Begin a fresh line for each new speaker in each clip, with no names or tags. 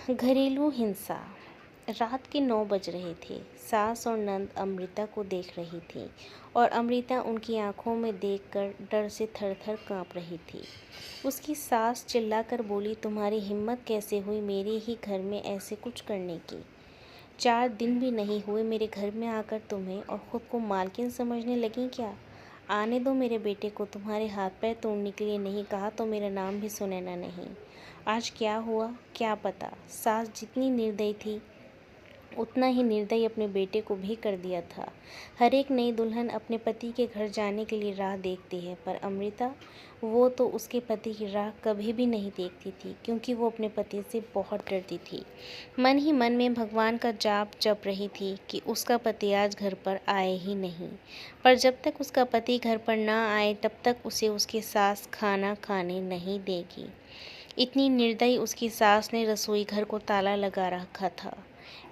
घरेलू हिंसा। रात के 9 बज रहे थे। सास और नंद अमृता को देख रही थी और अमृता उनकी आंखों में देखकर डर से थर-थर कांप रही थी। उसकी सास चिल्लाकर बोली, तुम्हारी हिम्मत कैसे हुई मेरे ही घर में ऐसे कुछ करने की? 4 दिन भी नहीं हुए मेरे घर में आकर तुम्हें और खुद को मालकिन समझने लगी क्या? आने दो मेरे बेटे को, तुम्हारे हाथ पैर तोड़ने के लिए नहीं कहा तो मेरा नाम भी सुनैना नहीं। आज क्या हुआ क्या पता। सास जितनी निर्दयी थी उतना ही निर्दयी अपने बेटे को भी कर दिया था। हर एक नई दुल्हन अपने पति के घर जाने के लिए राह देखती है, पर अमृता वो तो उसके पति की राह कभी भी नहीं देखती थी, क्योंकि वो अपने पति से बहुत डरती थी। मन ही मन में भगवान का जाप जप रही थी कि उसका पति आज घर पर आए ही नहीं। पर जब तक उसका पति घर पर ना आए तब तक उसे उसकी सास खाना खाने नहीं देगी। इतनी निर्दयी उसकी सास ने रसोई घर को ताला लगा रखा था।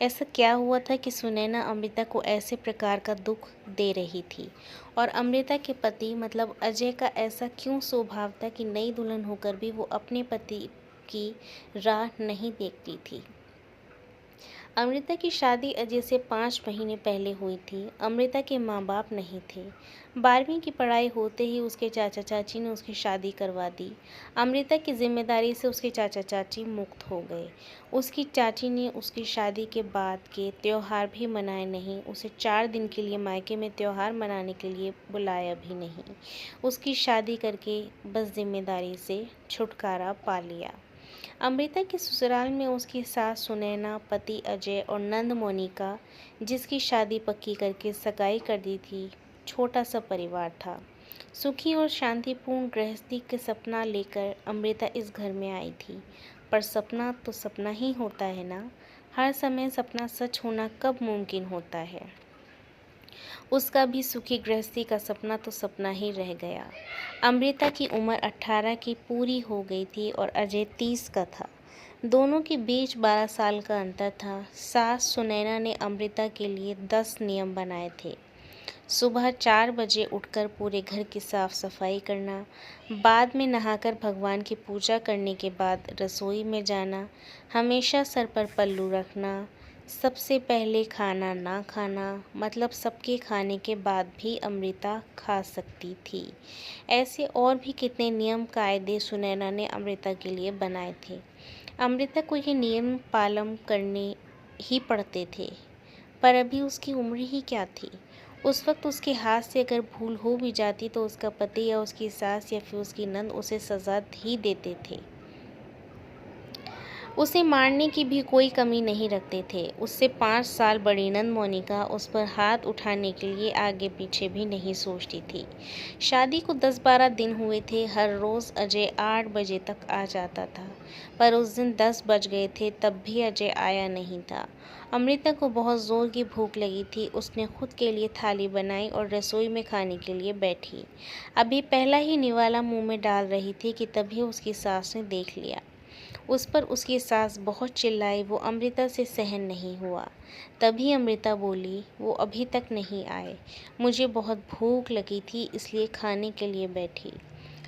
ऐसा क्या हुआ था कि सुनैना अमृता को ऐसे प्रकार का दुख दे रही थी? और अमृता के पति मतलब अजय का ऐसा क्यों स्वभाव था कि नई दुल्हन होकर भी वो अपने पति की राह नहीं देखती थी? अमृता की शादी अजय से 5 महीने पहले हुई थी। अमृता के माँ बाप नहीं थे। 12वीं की पढ़ाई होते ही उसके चाचा चाची ने उसकी शादी करवा दी। अमृता की जिम्मेदारी से उसके चाचा चाची मुक्त हो गए। उसकी चाची ने उसकी शादी के बाद के त्यौहार भी मनाए नहीं, उसे 4 दिन के लिए मायके में त्यौहार मनाने के लिए बुलाया भी नहीं। उसकी शादी करके बस जिम्मेदारी से छुटकारा पा लिया। अमृता के ससुराल में उसकी सास सुनैना, पति अजय और नंद मोनिका, जिसकी शादी पक्की करके सगाई कर दी थी, छोटा सा परिवार था। सुखी और शांतिपूर्ण गृहस्थी के सपना लेकर अमृता इस घर में आई थी। पर सपना तो सपना ही होता है ना। हर समय सपना सच होना कब मुमकिन होता है। उसका भी सुखी गृहस्थी का सपना तो सपना ही रह गया। अमृता की उम्र 18 की पूरी हो गई थी और अजय 30 का था। दोनों के बीच 12 साल का अंतर था। सास सुनैना ने अमृता के लिए 10 नियम बनाए थे। सुबह 4 बजे उठकर पूरे घर की साफ सफाई करना, बाद में नहाकर भगवान की पूजा करने के बाद रसोई में जाना, हमेशा सर पर पल्लू रखना, सबसे पहले खाना ना खाना, मतलब सबके खाने के बाद भी अमृता खा सकती थी। ऐसे और भी कितने नियम कायदे सुनैना ने अमृता के लिए बनाए थे। अमृता को ये नियम पालन करने ही पड़ते थे, पर अभी उसकी उम्र ही क्या थी। उस वक्त उसके हाथ से अगर भूल हो भी जाती तो उसका पति या उसकी सास या फिर उसकी नंद उसे सज़ा ही देते थे। उसे मारने की भी कोई कमी नहीं रखते थे। उससे 5 साल बड़ी नंद मोनिका उस पर हाथ उठाने के लिए आगे पीछे भी नहीं सोचती थी। शादी को 10-12 दिन हुए थे। हर रोज़ अजय 8 बजे तक आ जाता था, पर उस दिन 10 बज गए थे तब भी अजय आया नहीं था। अमृता को बहुत ज़ोर की भूख लगी थी। उसने खुद के लिए थाली बनाई और रसोई में खाने के लिए बैठी। अभी पहला ही निवाला मुंह में डाल रही थी कि तभी उसकी सास ने देख लिया। उस पर उसकी सास बहुत चिल्लाई, वो अमृता से सहन नहीं हुआ। तभी अमृता बोली, वो अभी तक नहीं आए, मुझे बहुत भूख लगी थी इसलिए खाने के लिए बैठी।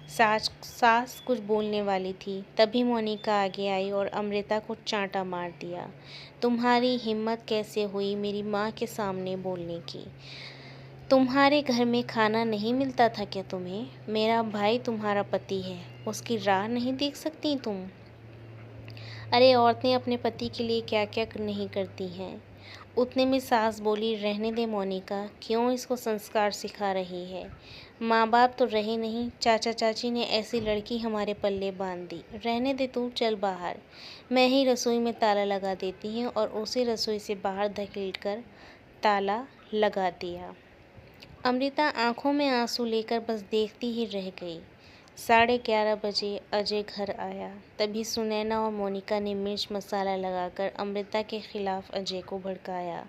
सास कुछ बोलने वाली थी, तभी मोनिका आगे आई और अमृता को चांटा मार दिया। तुम्हारी हिम्मत कैसे हुई मेरी माँ के सामने बोलने की? तुम्हारे घर में खाना नहीं मिलता था क्या तुम्हें? मेरा भाई तुम्हारा पति है, उसकी राह नहीं देख सकती तुम? अरे औरतें अपने पति के लिए क्या क्या नहीं करती हैं। उतने में सास बोली, रहने दे मोनिका, क्यों इसको संस्कार सिखा रही है? माँ बाप तो रहे नहीं, चाचा चाची ने ऐसी लड़की हमारे पल्ले बांध दी। रहने दे तू, चल बाहर। मैं ही रसोई में ताला लगा देती हूँ। और उसे रसोई से बाहर धकेल कर ताला लगा दिया। अमृता आंखों में आंसू लेकर बस देखती ही रह गई। 11:30 बजे अजय घर आया। तभी सुनैना और मोनिका ने मिर्च मसाला लगाकर अमृता के खिलाफ अजय को भड़काया।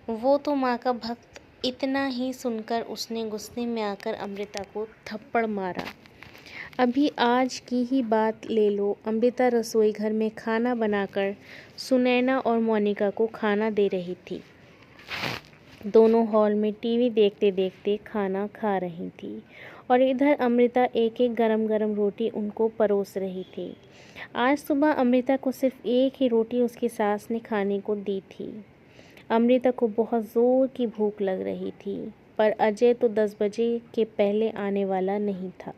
वो तो माँ का भक्त। इतना ही सुनकर उसने गुस्से में आकर अमृता को थप्पड़ मारा। अभी आज की ही बात ले लो, अमृता रसोई घर में खाना बनाकर सुनैना और मोनिका को खाना दे रही थी। दोनों हॉल में टीवी देखते देखते खाना खा रही थी और इधर अमृता एक एक गरम गरम रोटी उनको परोस रही थी। आज सुबह अमृता को सिर्फ एक ही रोटी उसकी सास ने खाने को दी थी। अमृता को बहुत ज़ोर की भूख लग रही थी, पर अजय तो 10 बजे के पहले आने वाला नहीं था।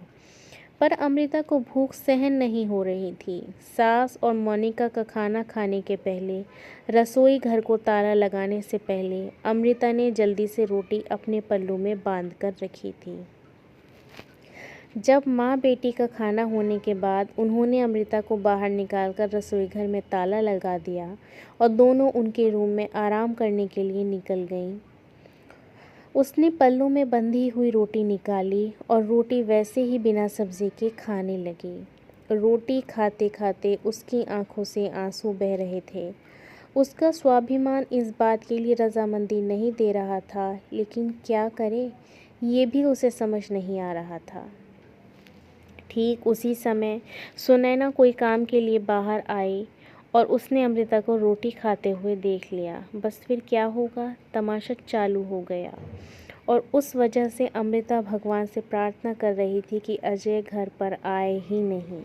पर अमृता को भूख सहन नहीं हो रही थी। सास और मोनिका का खाना खाने के पहले, रसोई घर को ताला लगाने से पहले अमृता ने जल्दी से रोटी अपने पल्लू में बांध कर रखी थी। जब माँ बेटी का खाना होने के बाद उन्होंने अमृता को बाहर निकालकर रसोई घर में ताला लगा दिया और दोनों उनके रूम में आराम करने के लिए निकल गईं। उसने पल्लू में बंधी हुई रोटी निकाली और रोटी वैसे ही बिना सब्जी के खाने लगी। रोटी खाते खाते उसकी आंखों से आंसू बह रहे थे। उसका स्वाभिमान इस बात के लिए रजामंदी नहीं दे रहा था, लेकिन क्या करे, ये भी उसे समझ नहीं आ रहा था। ठीक उसी समय सुनैना कोई काम के लिए बाहर आई और उसने अमृता को रोटी खाते हुए देख लिया। बस फिर क्या होगा, तमाशा चालू हो गया। और उस वजह से अमृता भगवान से प्रार्थना कर रही थी कि अजय घर पर आए ही नहीं।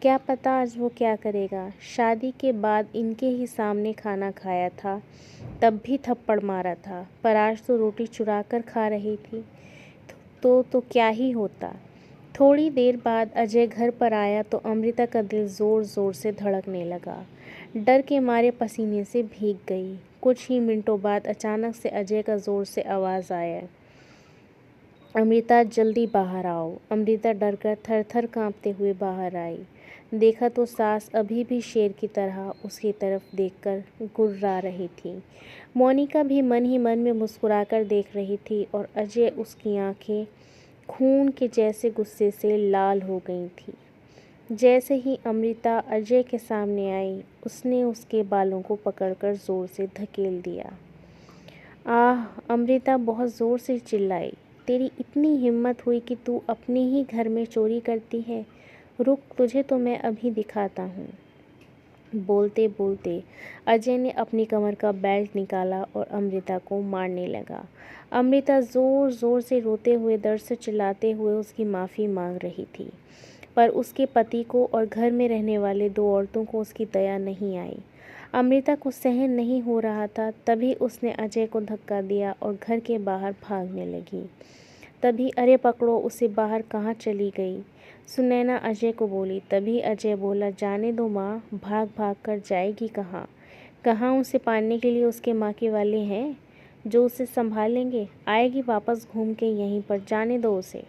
क्या पता आज वो क्या करेगा। शादी के बाद इनके ही सामने खाना खाया था, तब भी थप्पड़ मारा था, पर आज तो रोटी चुरा कर खा रही थी। तो क्या ही होता। थोड़ी देर बाद अजय घर पर आया तो अमृता का दिल ज़ोर ज़ोर से धड़कने लगा। डर के मारे पसीने से भीग गई। कुछ ही मिनटों बाद अचानक से अजय का ज़ोर से आवाज़ आया, अमृता जल्दी बाहर आओ। अमृता डरकर थर थर काँपते हुए बाहर आई। देखा तो सास अभी भी शेर की तरह उसकी तरफ देखकर गुर्रा रही थी। मोनिका भी मन ही मन में मुस्कुराकर देख रही थी और अजय उसकी आंखें खून के जैसे गुस्से से लाल हो गई थी। जैसे ही अमृता अजय के सामने आई, उसने उसके बालों को पकड़कर ज़ोर से धकेल दिया। आह! अमृता बहुत ज़ोर से चिल्लाई, तेरी इतनी हिम्मत हुई कि तू अपने ही घर में चोरी करती है? रुक, तुझे तो मैं अभी दिखाता हूँ। बोलते बोलते अजय ने अपनी कमर का बेल्ट निकाला और अमृता को मारने लगा। अमृता ज़ोर ज़ोर से रोते हुए, दर्द से चिल्लाते हुए उसकी माफ़ी मांग रही थी, पर उसके पति को और घर में रहने वाले 2 औरतों को उसकी दया नहीं आई। अमृता को सहन नहीं हो रहा था, तभी उसने अजय को धक्का दिया और घर के बाहर भागने लगी। तभी अरे पकड़ो उसे, बाहर कहाँ चली गई, सुनैना अजय को बोली। तभी अजय बोला, जाने दो माँ, भाग भाग कर जाएगी कहाँ? कहाँ उसे पाने के लिए उसके माँ के वाले हैं जो उसे संभालेंगे? आएगी वापस घूम के यहीं पर, जाने दो उसे।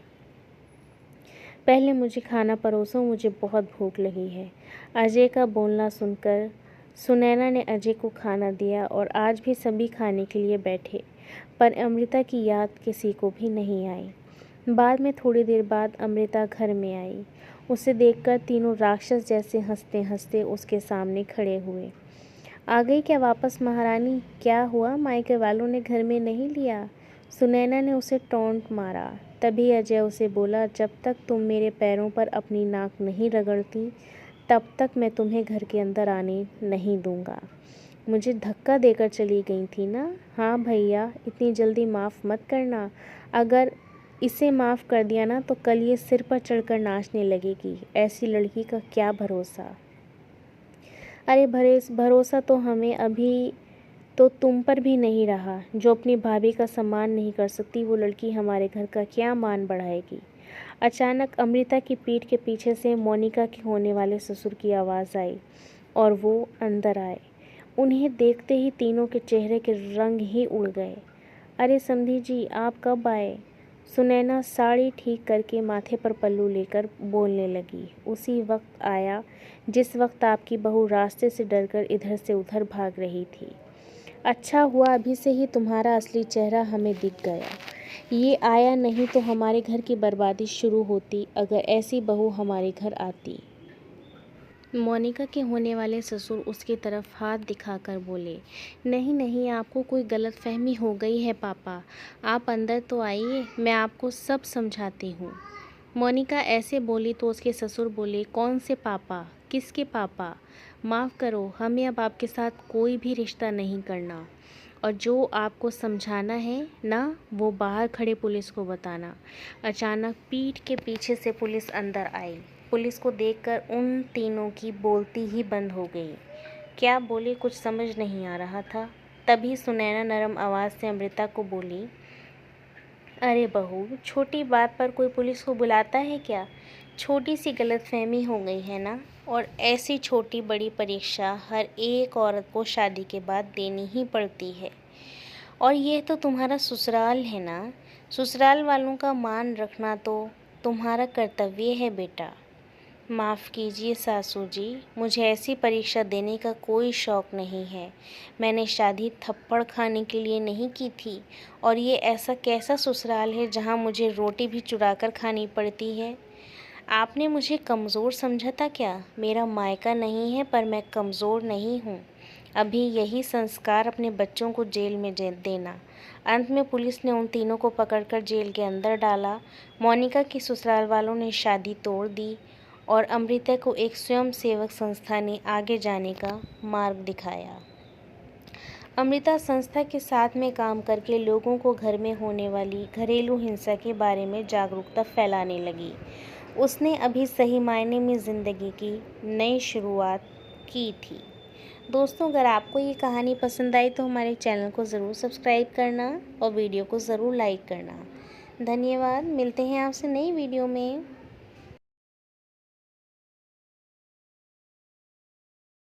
पहले मुझे खाना परोसो, मुझे बहुत भूख लगी है। अजय का बोलना सुनकर सुनैना ने अजय को खाना दिया और आज भी सभी खाने के लिए बैठे, पर अमृता की याद किसी को भी नहीं आई। बाद में थोड़ी देर बाद अमृता घर में आई। उसे देखकर तीनों राक्षस जैसे हंसते हंसते उसके सामने खड़े हुए। आ गई क्या वापस महारानी? क्या हुआ, मायके वालों ने घर में नहीं लिया? सुनैना ने उसे टोंट मारा। तभी अजय उसे बोला, जब तक तुम मेरे पैरों पर अपनी नाक नहीं रगड़ती, तब तक मैं तुम्हें घर के अंदर आने नहीं दूंगा। मुझे धक्का देकर चली गई थी ना? हाँ भैया, इतनी जल्दी माफ़ मत करना। अगर इसे माफ़ कर दिया ना तो कल ये सिर पर चढ़कर नाचने लगेगी। ऐसी लड़की का क्या भरोसा। अरे भरोसा तो हमें अभी तो तुम पर भी नहीं रहा। जो अपनी भाभी का सम्मान नहीं कर सकती, वो लड़की हमारे घर का क्या मान बढ़ाएगी। अचानक अमृता की पीठ के पीछे से मोनिका के होने वाले ससुर की आवाज़ आई और वो अंदर आए। उन्हें देखते ही तीनों के चेहरे के रंग ही उड़ गए। अरे समधी जी, आप कब आए? सुनैना साड़ी ठीक करके माथे पर पल्लू लेकर बोलने लगी। उसी वक्त आया जिस वक्त आपकी बहू रास्ते से डरकर इधर से उधर भाग रही थी। अच्छा हुआ अभी से ही तुम्हारा असली चेहरा हमें दिख गया। ये आया नहीं तो हमारे घर की बर्बादी शुरू होती अगर ऐसी बहू हमारे घर आती। मोनिका के होने वाले ससुर उसकी तरफ हाथ दिखाकर बोले, नहीं नहीं, आपको कोई गलतफहमी हो गई है पापा। आप अंदर तो आइए, मैं आपको सब समझाती हूँ। मोनिका ऐसे बोली तो उसके ससुर बोले, कौन से पापा? किसके पापा? माफ़ करो, हमें अब आपके साथ कोई भी रिश्ता नहीं करना। और जो आपको समझाना है ना वो बाहर खड़े पुलिस को बताना। अचानक पीठ के पीछे से पुलिस अंदर आई। पुलिस को देखकर उन तीनों की बोलती ही बंद हो गई। क्या बोले कुछ समझ नहीं आ रहा था। तभी सुनैना नरम आवाज़ से अमृता को बोली, अरे बहू, छोटी बात पर कोई पुलिस को बुलाता है क्या? छोटी सी गलतफहमी हो गई है ना। और ऐसी छोटी बड़ी परीक्षा हर एक औरत को शादी के बाद देनी ही पड़ती है। और ये तो तुम्हारा ससुराल है ना। ससुराल वालों का मान रखना तो तुम्हारा कर्तव्य है बेटा। माफ़ कीजिए सासू जी, मुझे ऐसी परीक्षा देने का कोई शौक़ नहीं है। मैंने शादी थप्पड़ खाने के लिए नहीं की थी। और ये ऐसा कैसा ससुराल है जहाँ मुझे रोटी भी चुरा कर खानी पड़ती है? आपने मुझे कमज़ोर समझा था क्या? मेरा मायका नहीं है पर मैं कमज़ोर नहीं हूँ। अभी यही संस्कार अपने बच्चों को जेल में देना। अंत में पुलिस ने उन तीनों को पकड़कर जेल के अंदर डाला। मोनिका के ससुराल वालों ने शादी तोड़ दी और अमृता को एक स्वयं सेवक संस्था ने आगे जाने का मार्ग दिखाया। अमृता संस्था के साथ में काम करके लोगों को घर में होने वाली घरेलू हिंसा के बारे में जागरूकता फैलाने लगी। उसने अभी सही मायने में ज़िंदगी की नई शुरुआत की थी। दोस्तों, अगर आपको ये कहानी पसंद आई तो हमारे चैनल को ज़रूर सब्सक्राइब करना और वीडियो को ज़रूर लाइक करना। धन्यवाद। मिलते हैं आपसे नई वीडियो में।